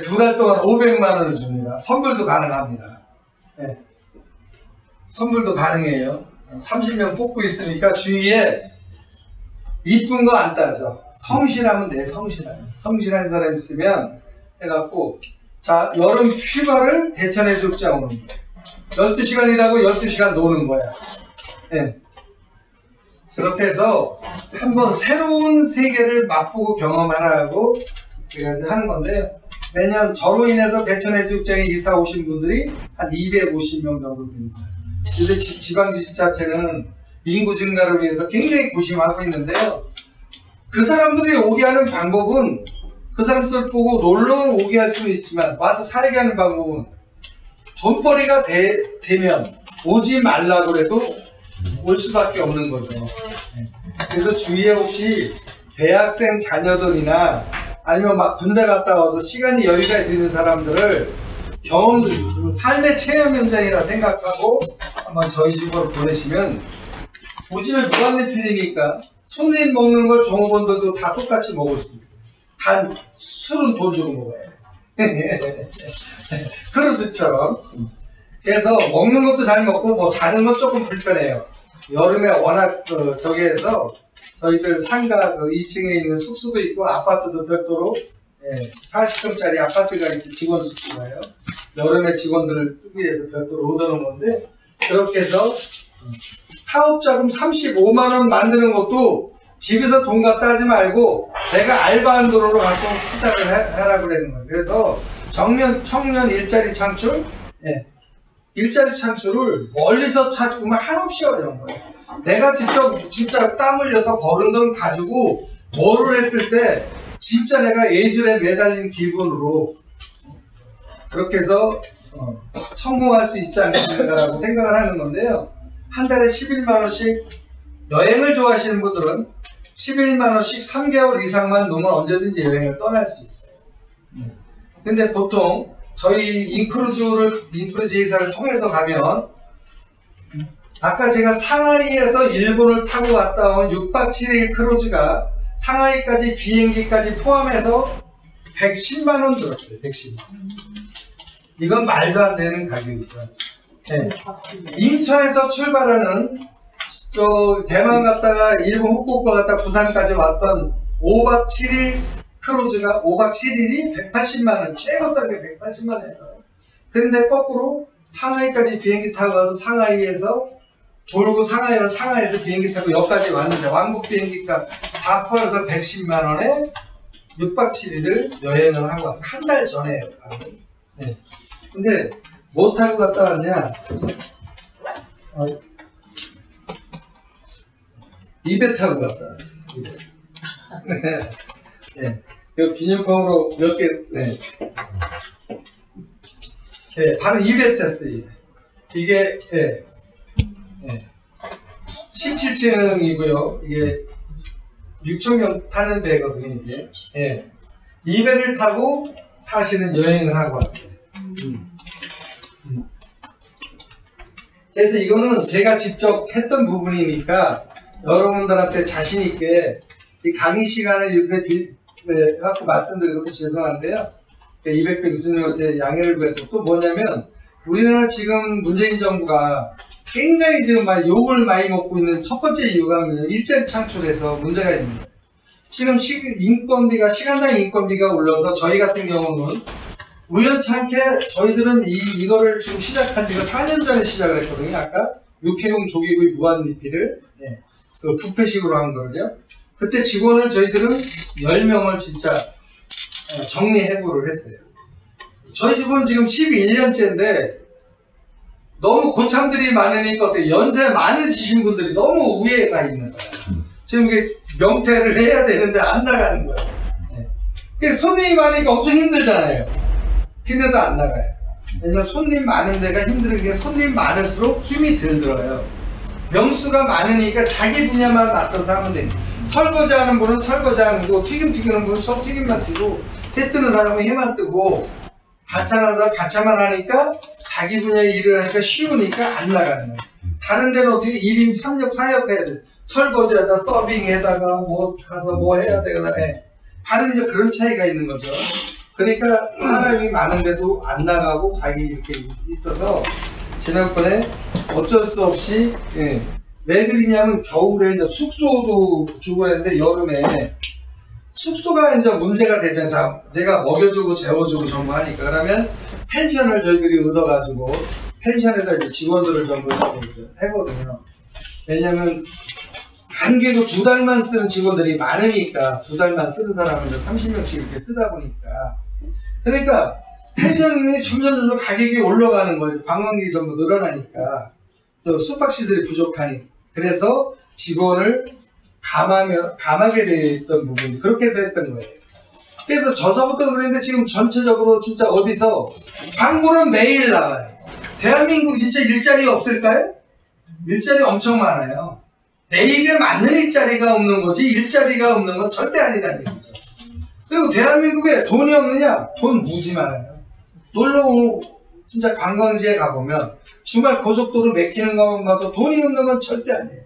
두 달 동안 500만 원을 줍니다. 선불도 가능합니다. 네. 선불도 가능해요. 30명 뽑고 있으니까 주위에 이쁜 거 안 따져. 성실하면 돼, 성실하면. 성실한 사람 있으면 해갖고, 자, 여름 휴가를 대천해수욕장 오는 거야. 12시간이라고 12시간 노는 거야. 네. 그렇게 해서 한번 새로운 세계를 맛보고 경험하라고 제가 이제 하는 건데요. 매년 저로 인해서 대천해수욕장에 이사 오신 분들이 한 250명 정도 됩니다. 근데 지방지자체는 인구 증가를 위해서 굉장히 고심하고 있는데요. 그 사람들이 오게 하는 방법은 그 사람들 보고 놀러 오게 할 수는 있지만 와서 살게 하는 방법은 돈벌이가 되면 오지 말라고 그래도 올 수밖에 없는 거죠. 그래서 주위에 혹시 대학생 자녀들이나 아니면 막 군대 갔다 와서 시간이 여유가 있는 사람들을 경험들, 삶의 체험 현장이라 생각하고 한번 저희 집으로 보내시면 오지면 무한리필이니까 손님 먹는 걸 종업원들도 다 똑같이 먹을 수 있어요. 단 술은 돈 주고 먹어요. 크루즈처럼. 그래서 먹는 것도 잘 먹고 뭐 자는 건 조금 불편해요. 여름에 워낙 저기에서 저희들 상가 2층에 있는 숙소도 있고 아파트도 별도로 40평짜리 아파트가 있어 직원 숙소가요. 여름에 직원들을 쓰기 위해서 별도로 얻어놓은 건데 그렇게 해서 사업자금 35만 원 만드는 것도 집에서 돈 갖다 하지 말고 내가 알바한 돈으로 갖고 투자를 하라고 그러는 거예요. 그래서 청년 일자리 창출, 일자리 창출을 멀리서 찾으면 한없이 어려운 거예요. 내가 직접 진짜 땀 흘려서 버는 돈 가지고 뭐를 했을 때 진짜 내가 예절에 매달린 기분으로 그렇게 해서 성공할 수 있지 않겠는가라고 생각을 하는 건데요. 한 달에 11만원씩 여행을 좋아하시는 분들은 11만원씩 3개월 이상만 놓으면 언제든지 여행을 떠날 수 있어요. 근데 보통 저희 인크루즈 회사를 통해서 가면 아까 제가 상하이에서 일본을 타고 갔다 온 6박 7일 크루즈가 상하이까지 비행기까지 포함해서 110만원 들었어요. 110만원. 이건 말도 안 되는 가격이죠. 네. 인천에서 출발하는 대만 갔다가 일본 후쿠오카 갔다 부산까지 왔던 5박 7일 크루즈가 5박 7일이 180만원, 최고 싼 게 180만원이에요. 근데 거꾸로 상하이까지 비행기 타고 가서 상하이에서 돌고 상하이에서 비행기 타고 여기까지 왔는데 왕복 비행기값 다 포함해서 110만원에 6박 7일을 여행을 하고 왔어요. 한 달 전에요. 네. 근데 뭐 타고 갔다 왔냐? 입에 타고 갔다 왔어요. 네. 이 기념품으로 몇 개, 바로 입에 탔어요. 이게, 17층이고요. 이게 6,000명 타는 배거든요, 이게. 이 배를 타고 사실은 여행을 하고 왔어요. 그래서 이거는 제가 직접 했던 부분이니까 여러분들한테 자신있게 이 강의 시간을 이렇게 갖고 말씀드려도 죄송한데요. 200배 교수님한테 양해를 구했고, 또 뭐냐면, 우리나라 지금 문재인 정부가 굉장히 지금 막 욕을 많이 먹고 있는 첫 번째 이유가 뭐냐면, 일자리 창출에서 문제가 있는 거예요. 지금 인건비가, 시간당 인건비가 올라서 저희 같은 경우는 우연찮게 저희들은 이거를 지금 시작한 지가 4년 전에 시작을 했거든요. 아까 육해공 조개구이 무한리필을 그 뷔페식으로 한 거를요. 그때 직원을 저희들은 10명을 진짜 정리해고를 했어요. 저희 집은 지금 11년째인데 너무 고참들이 많으니까 어때요? 연세 많으신 분들이 너무 우위에 가 있는 거예요. 지금 이게 명퇴를 해야 되는데 안 나가는 거예요. 그러니까 손님이 많으니까 엄청 힘들잖아요. 근데도 안 나가요. 왜냐면 손님 많은 데가 힘든 게 손님 많을수록 힘이 덜 들어요. 명수가 많으니까 자기 분야만 맡아서 하면 됩니다. 설거지 하는 분은 설거지 하는 거고, 튀김 튀기는 분은 튀김만 튀고, 해 뜨는 사람은 해만 뜨고, 반찬하는 사람 반찬만 하니까 자기 분야의 일을 하니까 쉬우니까 안 나가는 거예요. 다른 데는 어떻게 1인 3역 4역 해야 돼. 설거지에다 서빙에다가 뭐 가서 뭐 해야 되거나 해. 다른 이제 그런 차이가 있는 거죠. 그러니까 사람이 많은데도 안 나가고 자기 이렇게 있어서 지난번에 어쩔 수 없이 왜 그러냐면 겨울에 이제 숙소도 주고 했는데 여름에 숙소가 이제 문제가 되잖아요. 제가 먹여주고 재워주고 전부 하니까. 그러면 펜션을 저희들이 얻어가지고 펜션에다 이제 직원들을 전부 하거든요. 왜냐면 단계도 2달만 쓰는 직원들이 많으니까 2달만 쓰는 사람은 이제 30명씩 이렇게 쓰다 보니까. 그러니까 펜션이 점점 가격이 올라가는 거예요. 관광객이 전부 늘어나니까. 또 숙박시설이 부족하니. 그래서 직원을 감하게 됐던 부분이 그렇게 해서 했던 거예요. 그래서 저서부터 그랬는데 지금 전체적으로 진짜 어디서 광고는 매일 나가요. 대한민국 진짜 일자리 없을까요? 일자리 엄청 많아요. 내 입에 맞는 일자리가 없는 거지 일자리가 없는 건 절대 아니라는 얘기죠. 그리고 대한민국에 돈이 없느냐? 돈 무지 많아요. 놀러 진짜 관광지에 가보면 주말 고속도로 막히는 것만 봐도 돈이 없는 건 절대 아니에요.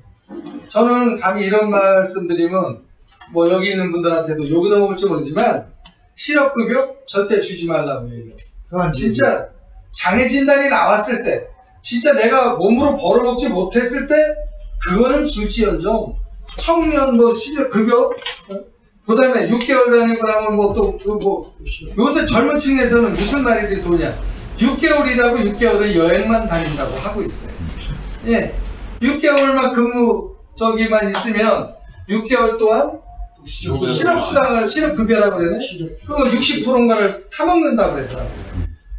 저는 감히 이런 말씀 드리면 뭐 여기 있는 분들한테도 욕이 넘어올지 모르지만 실업급여 절대 주지 말라고 얘기해요. 진짜 장애진단이 나왔을 때 진짜 내가 몸으로 벌어먹지 못했을 때 그거는 줄지언정 청년 뭐 실업급여 그 다음에 6개월 다니고 나면 뭐 또 요새 젊은 층에서는 무슨 말이들이 도냐 6개월이라고 6개월을 여행만 다닌다고 하고 있어요. 예, 6개월만 근무 저기만 있으면 6개월 동안 실업수당을 실업급여라고 그러네. 그거 60%인가를 타먹는다고 그러더라고요.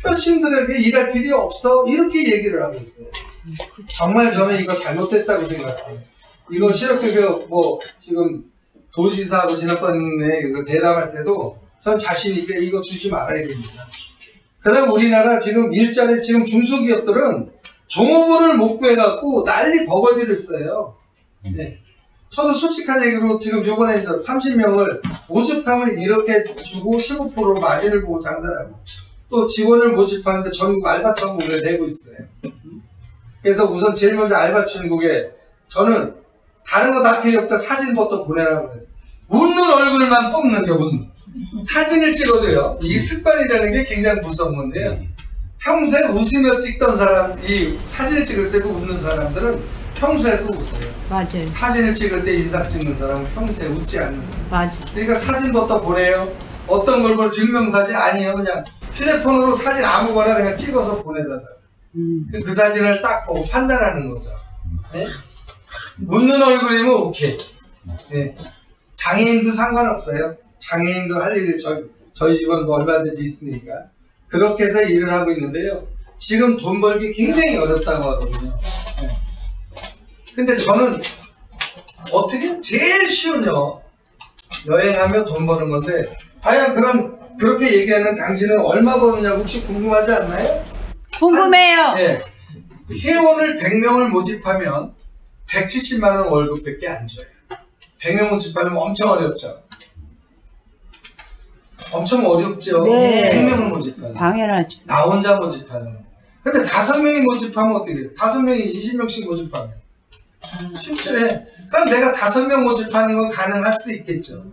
표심들에게 일할 필요 없어 이렇게 얘기를 하고 있어요. 정말 저는 이거 잘못됐다고 생각해요. 이거 실업급여 뭐 지금 도지사하고 지난번에 대담할 때도 전 자신 있게 이거 주지 말아야 됩니다. 그다음 우리나라 지금 일자리 지금 중소기업들은 종업원을 못 구해갖고 난리 버거지를 써요. 네. 저도 솔직한 얘기로 지금 요번에 30명을 모집함을 이렇게 주고 15%로 마진을 보고 장사하고 또 직원을 모집하는데 전국 알바천국에 내고 있어요. 그래서 우선 제일 먼저 알바천국에 저는 다른 거 다 필요 없다 사진부터 보내라고 그랬어요. 웃는 얼굴만 뽑는 게 웃는. 사진을 찍어도요. 이게 습관이라는 게 굉장히 무서운 건데요. 평소에 웃으며 찍던 사람, 이 사진을 찍을 때도 웃는 사람들은 평소에도 웃어요. 맞아요. 사진을 찍을 때 인상 찍는 사람은 평소에 웃지 않는 거예요. 맞아. 그러니까 사진부터 보내요. 어떤 걸 볼 증명사진 아니에요. 그냥 휴대폰으로 사진 아무거나 그냥 찍어서 보내달라고. 그 사진을 딱 보고 판단하는 거죠. 네? 웃는 얼굴이면 오케이. 네. 장애인도 상관없어요. 장애인도 할 일을 저희 집은 뭐 얼마든지 있으니까. 그렇게 해서 일을 하고 있는데요. 지금 돈 벌기 굉장히 어렵다고 하거든요. 네. 근데 저는 어떻게 제일 쉬운요. 여행하며 돈 버는 건데 과연 그렇게 얘기하는 당신은 얼마 버느냐고 혹시 궁금하지 않나요? 궁금해요. 네. 회원을 100명을 모집하면 170만 원 월급밖에 안 줘요. 100명 모집하면 엄청 어렵죠. 엄청 어렵죠. 네. 100명을 모집하면. 당연하죠. 나 혼자 모집하면. 근데 5명이 모집하면 어떻게 해요? 5명이 20명씩 모집하면 쉽죠. 예. 그럼 내가 5명 모집하는 건 가능할 수 있겠죠.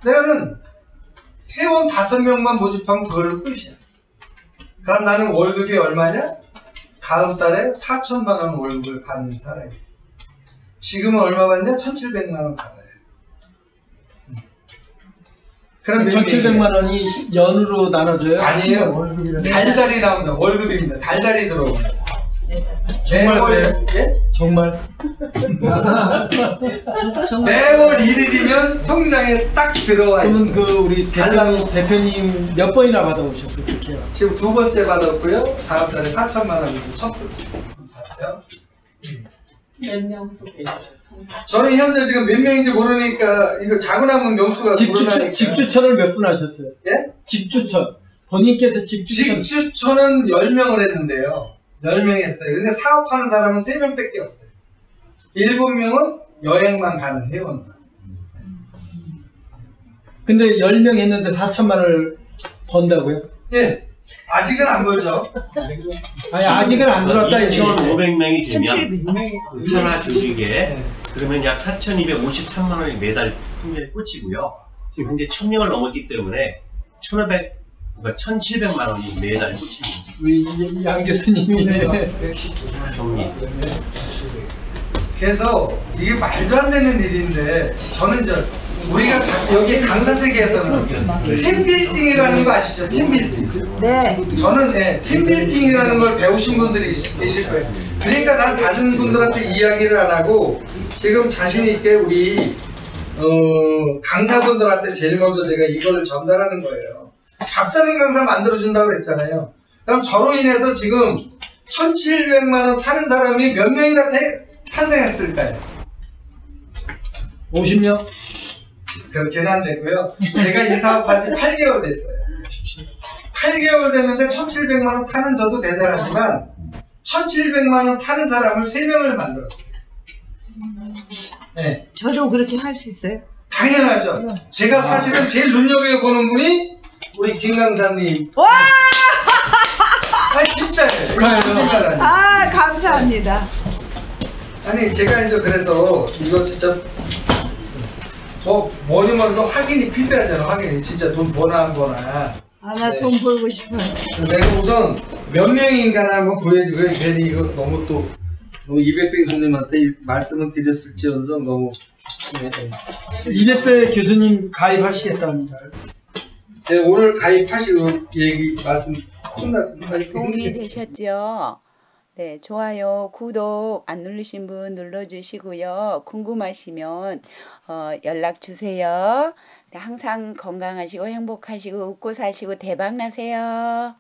내가는 회원 5명만 모집하면 그걸로 끝이야. 그럼 나는 월급이 얼마냐? 다음 달에 4천만 원 월급을 받는 사람이에요. 지금은 얼마 받냐? 1,700만 원 받아요. 그럼 1,700만 원이 연으로 나눠져요? 아니에요. 월급이라는 달달이 나온다. 월급입니다. 달달이 들어옵니다. 정말 매월, 그래요? 예? 정말? 매월 1일이면 통장에 딱 들어와 그러면 있어요. 그 우리 대표님 몇 번이나 받아오셨어요? 그렇게 지금 2번째 받았고요. 다음 달에 4천만 원이고 첫 번째 받았죠. 몇 명 속에 있어요? 저는 현재 지금 몇 명인지 모르니까 이거 자고 나면 명수가 늘어나니까. 집주천을 몇 분 하셨어요? 예? 집주천. 본인께서 집주천. 집주천은 10명을 했는데요. 10명 했어요. 근데 사업하는 사람은 3명밖에 없어요. 7명은 여행만 가는 회원만. 근데 10명 했는데 4천만 원을 번다고요? 예. 아직은 안 벌죠. 아니 아직은 안 들어왔다. 2,500명이 되면 1,700명이 산하 조직에 그러면 약 4,253만 원이 매달 통장에 꽂히고요. 지금 현재 1,000명을 넘었기 때문에 1,700만 원이 매달 꽂히는 거죠. 우리 양 교수님이 정리. 그래서 이게 말도 안 되는 일인데 저는 우리가 여기 강사 세계에서는 팀빌딩이라는 거 아시죠? 팀빌딩. 네. 저는 팀빌딩이라는 걸 배우신 분들이 계실 거예요. 그러니까 난 다른 분들한테 이야기를 안 하고 지금 자신 있게 우리 강사분들한테 제일 먼저 제가 이거를 전달하는 거예요. 밥사는 강사 만들어준다고 그랬잖아요. 그럼 저로 인해서 지금 1,700만 원 타는 사람이 몇 명이나 탄생했을까요? 50명? 그렇게는 안 됐고요. 제가 이 사업한 지 8개월 됐어요. 8개월 됐는데 1,700만 원 타는 저도 대단하지만 1,700만 원 타는 사람을 3명을 만들었어요. 네. 저도 그렇게 할 수 있어요? 당연하죠. 제가 사실은 제일 눈여겨보는 분이 우리 김 강사님. 와! 아니 진짜예요. 거짓말 아니에요. 아, 감사합니다. 아니 제가 이제 그래서 이거 진짜 뭐니 뭐니도 확인이 필요하잖아. 확인이 진짜 돈 버나 안 버나. 아, 나 돈 벌고 싶어요. 내가 우선 몇 명인가를 한번 보여주고요. 괜히 이거 너무 200대 교수님한테 말씀을 드렸을지언정 너무 200대 교수님 가입하시겠답니다. 네, 오늘 가입하시고 얘기 말씀 끝났습니다. 도움이 되셨죠? 네, 좋아요, 구독 안 누르신 분 눌러주시고요. 궁금하시면 연락 주세요. 네, 항상 건강하시고 행복하시고 웃고 사시고 대박 나세요.